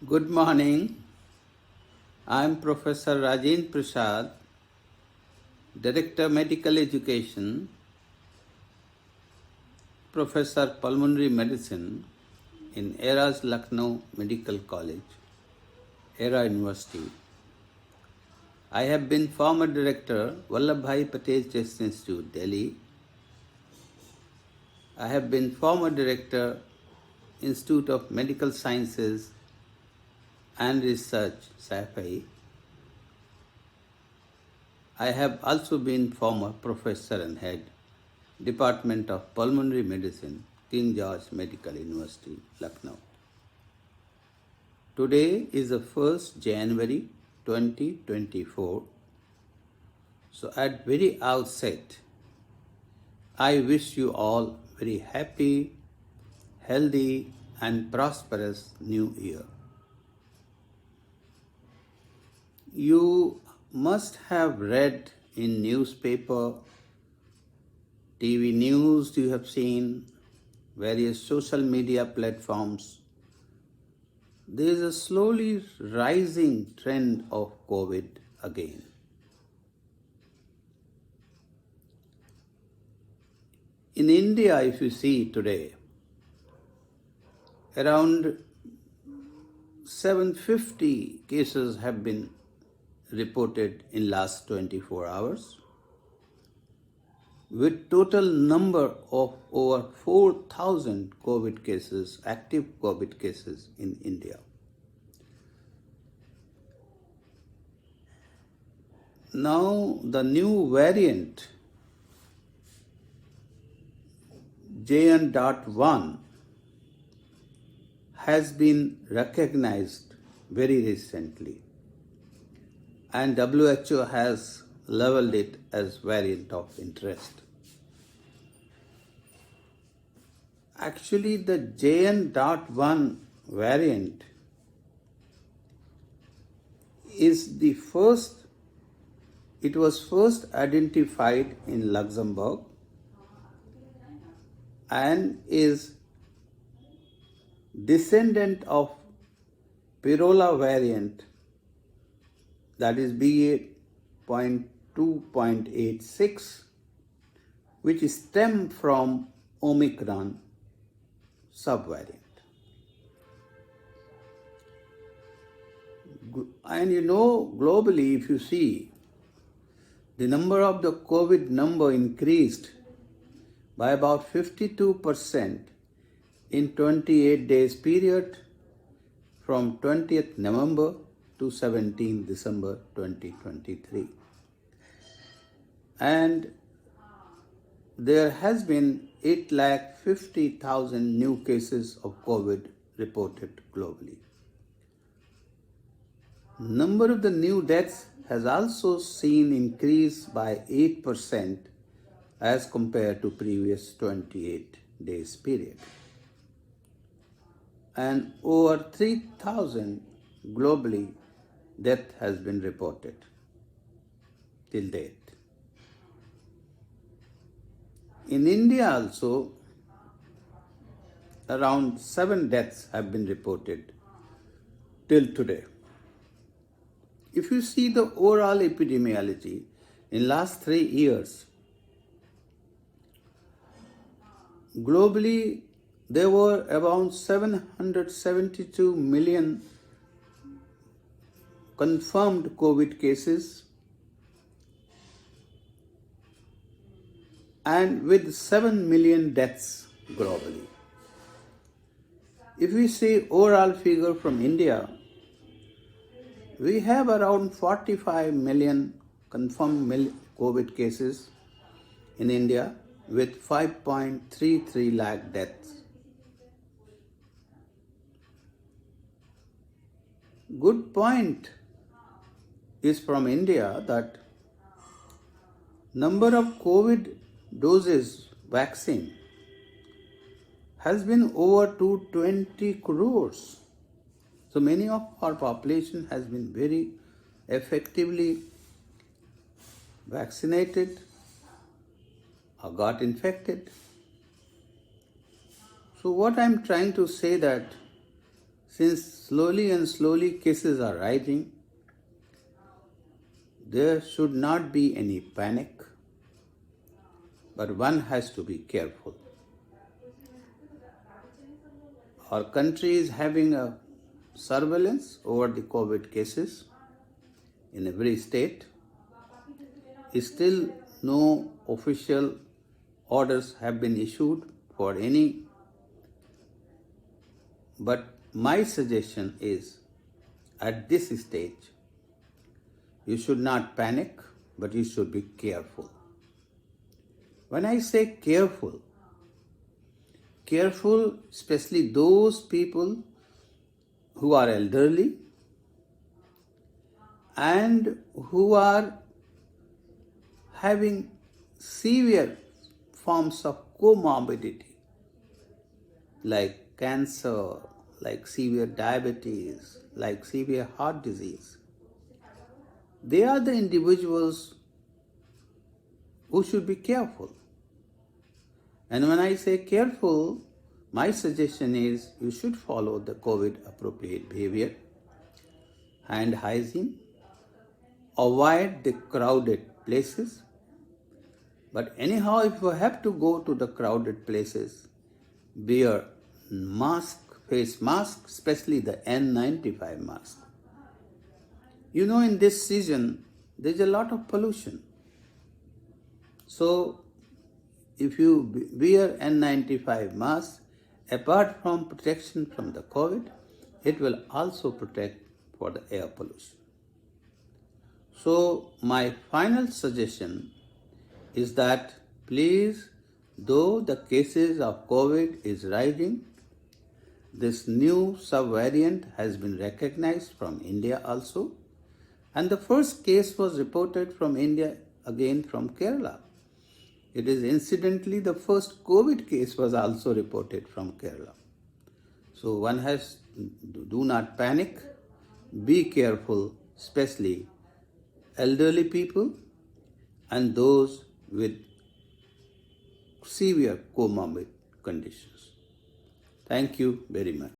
Good morning. I am Professor Rajendra Prasad, Director Medical Education, Professor Pulmonary Medicine in ERA's LUCNOW Medical College, ERA University. I have been former Director, VALLABH PATEL Test Institute, Delhi. I have been former Director, Institute of Medical Sciences and Research, SAIFAI. I have also been former Professor and Head, Department of Pulmonary Medicine, King George Medical University, Lucknow. Today is the 1st January 2024. So at very outset, I wish you all very happy, healthy and prosperous New Year. You must have read in newspaper, TV news you have seen, various social media platforms. There is a slowly rising trend of COVID again. In India, if you see today, around 750 cases have been reported in last 24 hours, with total number of over 4,000 COVID cases, active COVID cases in India. Now the new variant JN1 has been recognized very recently, and WHO has labeled it as variant of interest. Actually, the JN.1 variant is the first, it was first identified in Luxembourg and is descendant of Pirola variant, that is BA.2.86, which stem from Omicron subvariant. And you know, globally, if you see, the number of the COVID number increased by about 52% in 28 days period from 20th November to 17th December 2023. And there has been 850,000 new cases of COVID reported globally. Number of the new deaths has also seen increase by 8% as compared to previous 28 days period. And over 3,000 globally death has been reported till date. In India also, around 7 deaths have been reported till today. If you see the overall epidemiology in last 3 years, globally there were around 772 million confirmed COVID cases, and with 7 million deaths globally. If we see overall figure from India, we have around 45 million confirmed COVID cases in India with 5.33 lakh deaths. Good point is from India that number of COVID doses vaccine has been over 220 crores. So many of our population has been very effectively vaccinated or got infected. So what I'm trying to say that since slowly cases are rising, there should not be any panic, but one has to be careful. Our country is having a surveillance over the COVID cases in every state. Still, no official orders have been issued for any, but my suggestion is, at this stage, you should not panic, but you should be careful. When I say careful, especially those people who are elderly and who are having severe forms of comorbidity like cancer, like severe diabetes, like severe heart disease. They are the individuals who should be careful. And when I say careful, my suggestion is you should follow the COVID appropriate behavior, hand hygiene, avoid the crowded places. But anyhow, if you have to go to the crowded places, wear mask, face mask, especially the N95 mask. You know, in this season, there's a lot of pollution. So, if you wear N95 mask, apart from protection from the COVID, it will also protect for the air pollution. So, my final suggestion is that please, though the cases of COVID is rising, this new subvariant has been recognized from India also, and the first case was reported from India, again from Kerala. It is incidentally the first COVID case was also reported from Kerala. So one has, do not panic, be careful, especially elderly people and those with severe comorbid conditions. Thank you very much.